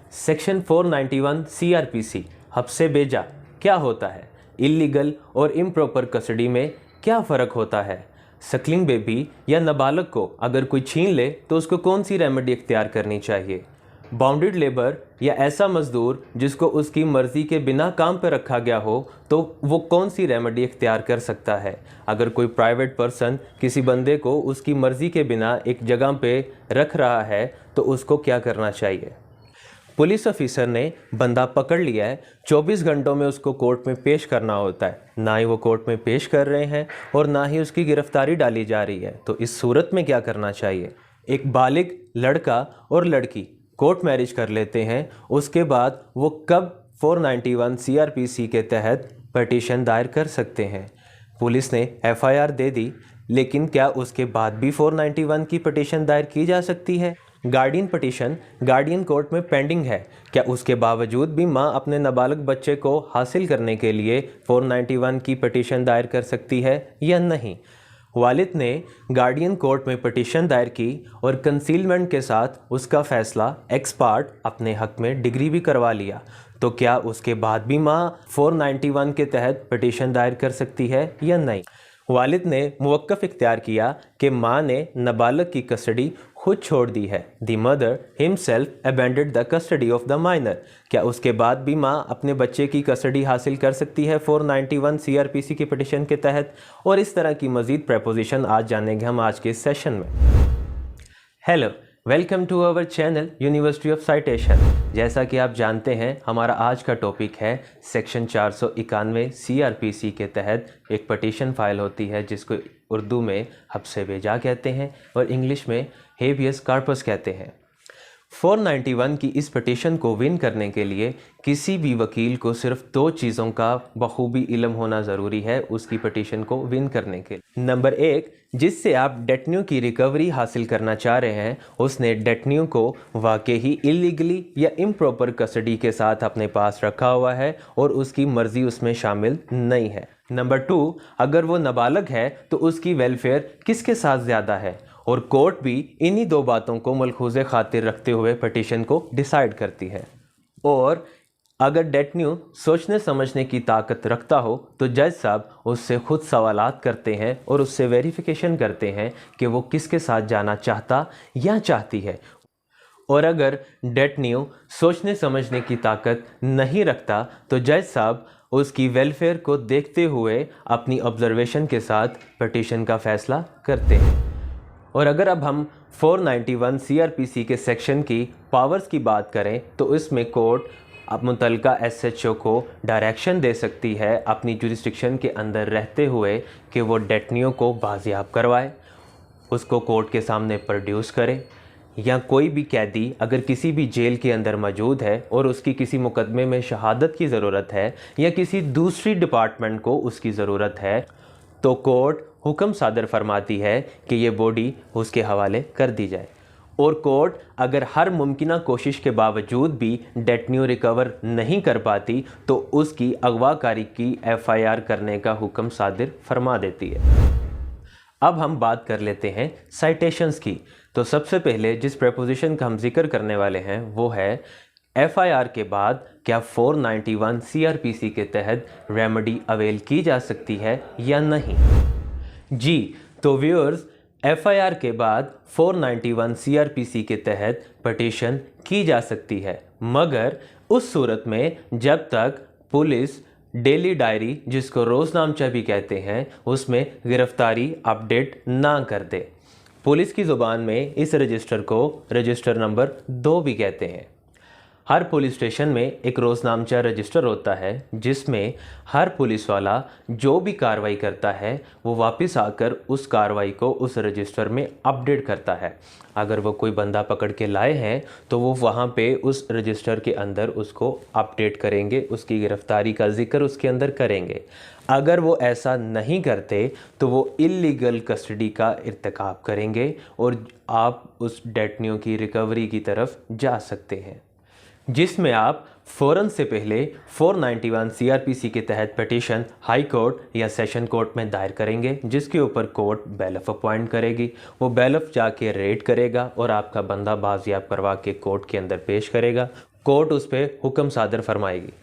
Section 491 CrPC हफ्से भेजा क्या होता है, इल्लीगल और इम्प्रॉपर कस्टडी में क्या फ़र्क होता है, सकलिंग बेबी या नाबालग को अगर कोई छीन ले तो उसको कौन सी रेमेडी इख्तियार करनी चाहिए, बाउंडेड लेबर या ऐसा मज़दूर जिसको उसकी मर्ज़ी के बिना काम पर रखा गया हो तो वो कौन सी रेमेडी इख्तियार कर सकता है, अगर कोई प्राइवेट पर्सन किसी बंदे को उसकी मर्ज़ी के बिना एक जगह पे रख रहा है तो उसको क्या करना चाहिए। पुलिस ऑफिसर ने बंदा पकड़ लिया है, 24 घंटों में उसको कोर्ट में पेश करना होता है, ना ही वो कोर्ट में पेश कर रहे हैं और ना ही उसकी गिरफ्तारी डाली जा रही है। तो इस सूरत में क्या करना चाहिए। एक बालिग लड़का और लड़की कोर्ट मैरिज कर लेते हैं, उसके बाद वो कब 491 सीआरपीसी के तहत पटिशन दायर कर सकते हैं। पुलिस ने एफआईआर दे दी, लेकिन क्या उसके बाद भी 491 की पटिशन दायर की जा सकती है। गार्डियन पटिशन गार्डियन कोर्ट में पेंडिंग है, क्या उसके बावजूद भी मां अपने नाबालग बच्चे को हासिल करने के लिए 491 की पटिशन दायर कर सकती है या नहीं। वालिद ने गार्डियन कोर्ट में पटिशन दायर की और कंसीलमेंट के साथ उसका फैसला एक्स पार्ट अपने हक में डिग्री भी करवा लिया, तो क्या उसके बाद भी मां 491 के तहत पटिशन दायर कर सकती है या नहीं। वालिद ने मुवक्कफ़ इख्तियार किया कि मां ने नाबालग की कस्टडी खुद छोड़ दी है। The mother himself abundant the custody of the minor, क्या उसके बाद भी मां अपने बच्चे की कस्टडी हासिल कर सकती है 491 सीआरपीसी की पटिशन के तहत। और इस तरह की मज़ीद प्रपोजिशन आज जानेंगे हम आज के इस सेशन में। Hello, welcome to our channel university of citation. जैसा कि आप जानते हैं हमारा आज का टॉपिक है सेक्शन 491 सीआरपीसी के तहत एक पटिशन फाइल होती है जिसको उर्दू में हब्से भेजा कहते हैं और इंग्लिश में हेबियस कार्पस कहते हैं। 491 की इस पटिशन को विन करने के लिए किसी भी वकील को सिर्फ 2 चीज़ों का बखूबी इल्म होना ज़रूरी है उसकी पटिशन को विन करने के लिए। नंबर 1, जिससे आप डेटन्यू की रिकवरी हासिल करना चाह रहे हैं उसने डेटन्यू को वाकई ही इलीगली या इम्प्रॉपर कस्टडी के साथ अपने पास रखा हुआ है और उसकी मर्ज़ी उसमें शामिल नहीं है। नंबर 2, अगर वो नाबालग है तो उसकी वेलफेयर किसके साथ ज़्यादा है और कोर्ट भी इन्हीं 2 बातों को मलखूज़े खातिर रखते हुए पटिशन को डिसाइड करती है। और अगर डेटन्यू सोचने समझने की ताकत रखता हो तो जज साहब उससे खुद सवालात करते हैं और उससे वेरिफिकेशन करते हैं कि वो किसके साथ जाना चाहता या चाहती है। और अगर डेटन्यू सोचने समझने की ताकत नहीं रखता तो जज साहब उसकी वेलफेयर को देखते हुए अपनी ऑब्जर्वेशन के साथ पटिशन का फ़ैसला करते हैं। और अगर अब हम 491 सीआरपीसी के सेक्शन की पावर्स की बात करें तो इसमें कोर्ट अब मुतलका एसएचओ को डायरेक्शन दे सकती है अपनी जुरिस्डिक्शन के अंदर रहते हुए कि वो डेटन्यू को बाजियाब करवाए, उसको कोर्ट के सामने प्रोड्यूस करे, या कोई भी कैदी अगर किसी भी जेल के अंदर मौजूद है और उसकी किसी मुकदमे में शहादत की ज़रूरत है या किसी दूसरी डिपार्टमेंट को उसकी ज़रूरत है तो कोर्ट हुक्म सादर फरमाती है कि ये बॉडी उसके हवाले कर दी जाए। और कोर्ट अगर हर मुमकिना कोशिश के बावजूद भी डेटन्यू रिकवर नहीं कर पाती तो उसकी अगवाकारी की एफआईआर करने का हुक्म सादर फरमा देती है। अब हम बात कर लेते हैं साइटेशंस की। तो सबसे पहले जिस प्रपोजिशन का हम जिक्र करने वाले हैं वो है एफआईआर के बाद क्या 491 सीआरपीसी के तहत रेमेडी अवेल की जा सकती है या नहीं। जी, तो व्यूअर्स, एफआईआर के बाद 491 सीआरपीसी के तहत पटिशन की जा सकती है, मगर उस सूरत में जब तक पुलिस डेली डायरी जिसको रोज़नामचा भी कहते हैं उसमें गिरफ्तारी अपडेट ना कर दे। पुलिस की ज़ुबान में इस रजिस्टर को रजिस्टर नंबर 2 भी कहते हैं। हर पुलिस स्टेशन में एक रोज़नामचा रजिस्टर होता है जिसमें हर पुलिस वाला जो भी कार्रवाई करता है वो वापस आकर उस कार्रवाई को उस रजिस्टर में अपडेट करता है। अगर वो कोई बंदा पकड़ के लाए हैं तो वो वहाँ पे उस रजिस्टर के अंदर उसको अपडेट करेंगे, उसकी गिरफ्तारी का जिक्र उसके अंदर करेंगे। अगर वो ऐसा नहीं करते तो वो इल्लीगल कस्टडी का इर्तिकाब करेंगे और आप उस डेटन्यू की रिकवरी की तरफ जा सकते हैं, जिसमें आप फ़ौरन से पहले 491 सीआरपीसी के तहत पिटीशन हाई कोर्ट या सेशन कोर्ट में दायर करेंगे, जिसके ऊपर कोर्ट बैलफ अपॉइंट करेगी। वो बैलफ जाके रेड करेगा और आपका बंदा बाजियाब करवा के कोर्ट के अंदर पेश करेगा। कोर्ट उस पर हुक्म सादर फरमाएगी।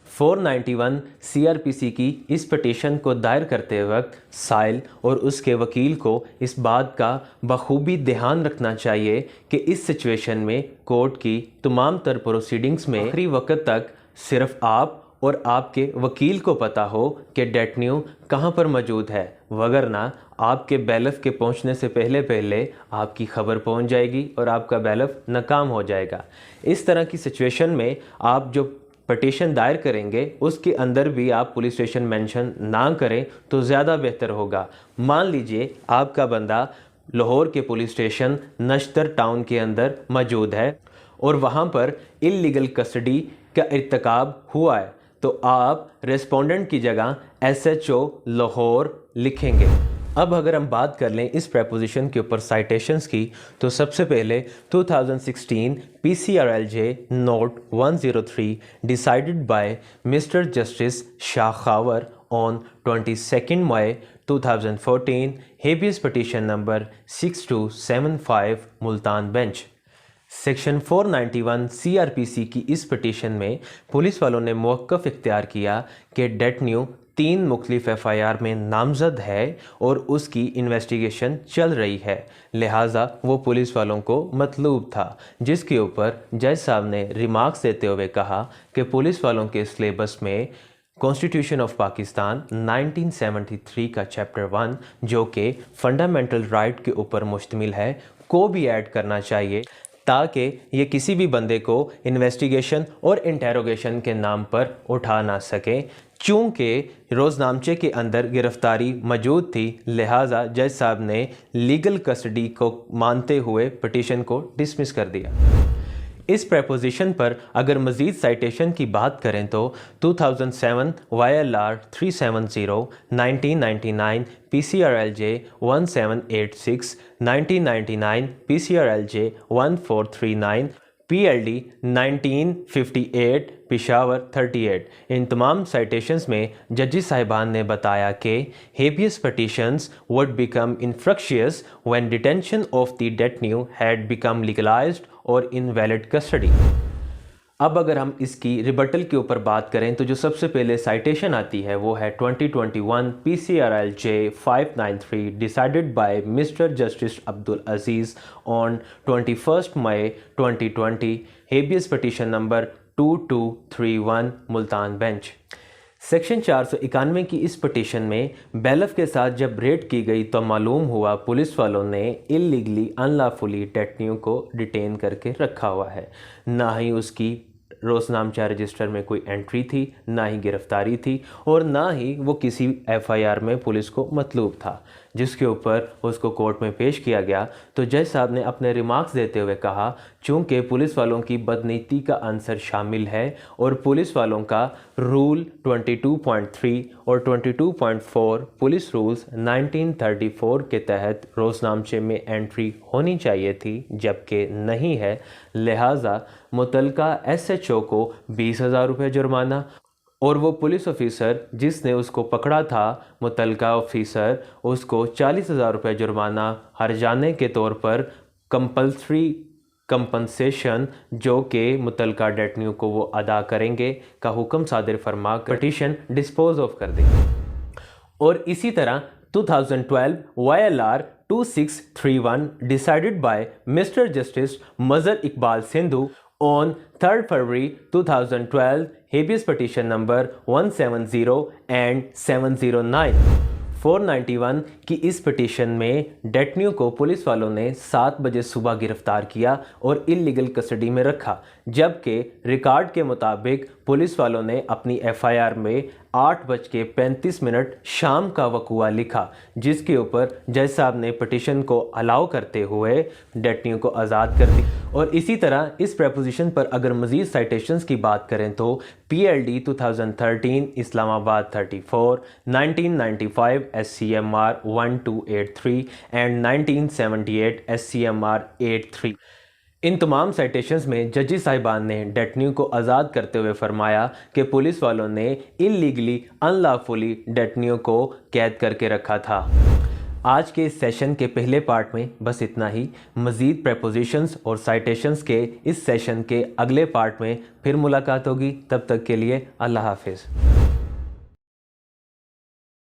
491 सीआरपीसी की इस पिटीशन को दायर करते वक्त साइल और उसके वकील को इस बात का बखूबी ध्यान रखना चाहिए कि इस सिचुएशन में कोर्ट की तमाम तर प्रोसीडिंग्स में आखिरी वक्त तक सिर्फ आप और आपके वकील को पता हो कि डेटन्यू कहाँ पर मौजूद है, वगरना आपके बैलफ के पहुँचने से पहले पहले आपकी खबर पहुँच जाएगी और आपका बैलफ नाकाम हो जाएगा। इस तरह की सिचुएशन में आप जो पटिशन दायर करेंगे उसके अंदर भी आप पुलिस स्टेशन मेंशन ना करें तो ज़्यादा बेहतर होगा। मान लीजिए आपका बंदा लाहौर के पुलिस स्टेशन नश्तर टाउन के अंदर मौजूद है और वहाँ पर इल्लीगल कस्टडी का इर्तिकाब हुआ है, तो आप रेस्पोंडेंट की जगह SHO लाहौर लिखेंगे। अब अगर हम बात कर लें इस प्रेपोजिशन के ऊपर साइटेशंस की, तो सबसे पहले 2016 PCRLJ note 103 decided by mister justice Shakhawar on 22 May 2014 habeas petition number 6275 Multan bench. Section 491 CRPC की इस पिटीशन में पुलिस वालों ने मौक़िफ़ इख्तियार किया कि डेटन्यू 3 मुख्तलिफ FIR में नामज़द है और उसकी इन्वेस्टिगेशन चल रही है, लिहाजा वो पुलिस वालों को मतलूब था, जिसके ऊपर जज साहब ने रिमार्क्स देते हुए कहा कि पुलिस वालों के सिलेबस में कॉन्स्टिट्यूशन ऑफ पाकिस्तान 1973 का चैप्टर 1 जो कि फंडामेंटल राइट के ऊपर मुश्तमिल है को भी ऐड करना चाहिए, ताकि ये किसी भी बंदे को इन्वेस्टिगेशन और इंटेरोगेशन के नाम पर उठा ना सके। चूँकि रोज़नामचे के अंदर गिरफ्तारी मौजूद थी, लिहाजा जज साहब ने लीगल कस्टडी को मानते हुए पिटीशन को डिसमिस कर दिया। इस प्रेपोजिशन पर अगर मज़ीद साइटेशन की बात करें तो 2007 YLR 370, 1999 PCRLJ 1786, 1999 PCRLJ 1439, PLD 1958 Peshawar 38। इन तमाम साइटेशंस में जजी साहिबान ने बताया कि habeas petitions would become infructuous when detention of the detenu had become legalised और इन वैलिड कस्टडी। अब अगर हम इसकी रिबटल के ऊपर बात करें तो जो सबसे पहले साइटेशन आती है वो है 2021 PCRLJ 593 decided by mister justice Abdul Aziz on 21 May 2020 habeas petition number 2231 Multan bench. Section 491 की इस पिटीशन में बैलफ के साथ जब रेड की गई तो मालूम हुआ पुलिस वालों ने इलीगली अनलॉफुली डेटन्यू को डिटेन करके रखा हुआ है। ना ही उसकी रोज़नामचा रजिस्टर में कोई एंट्री थी, ना ही गिरफ्तारी थी और ना ही वो किसी FIR में पुलिस को मतलूब था, जिसके ऊपर उसको कोर्ट में पेश किया गया। तो जज साहब ने अपने रिमार्क्स देते हुए कहा, चूँकि पुलिस वालों की बदनीति का आंसर शामिल है और पुलिस वालों का रूल 22.3 और 22.4 पुलिस रूल्स 1934 के तहत रोज़नामचे में एंट्री होनी चाहिए थी, जबकि नहीं है, लिहाजा मुतलका SHO को 20,000 रुपये जुर्माना और वो पुलिस ऑफिसर जिसने उसको पकड़ा था मुतलका ऑफिसर उसको 40,000 रुपये जुर्माना हर्जाने के तौर पर कंपल्सरी कंपनसेशन जो कि मुतलका डेटन्यू को वो अदा करेंगे का हुक्म सादिर फरमा कर पिटीशन डिस्पोज ऑफ कर दी। और इसी तरह 2012 YLR 2631 decided by Mr. Justice Mazhar Iqbal Sindhu on 3rd February 2012 habeas petition number 170 and 709। 491 की इस पिटीशन में डेटन्यू को पुलिस वालों ने 7 बजे सुबह गिरफ्तार किया और इलीगल कस्टडी में रखा, जबकि रिकॉर्ड के मुताबिक पुलिस वालों ने अपनी FIR में 8:35 शाम का वकूआ लिखा, जिसके ऊपर जज साहब ने पिटीशन को अलाउ करते हुए डेटन्यू को आज़ाद कर दी। और इसी तरह इस प्रेपोजिशन पर अगर मज़ीद साइटेशंस की बात करें तो PLD 2013 Islamabad 34, 1995 SCMR 1283 and 1978 SCMR 83। इन तमाम साइटेशंस में जजी साहिबान ने डेटन्यू को आज़ाद करते हुए फरमाया कि पुलिस वालों ने इलीगली अनलॉफुली डेटन्यू को कैद करके रखा था। आज के इस सेशन के पहले पार्ट में बस इतना ही। मज़ीद प्रेपोजिशंस और साइटेशंस के इस सेशन के अगले पार्ट में फिर मुलाकात होगी। तब तक के लिए अल्लाह हाफिज़।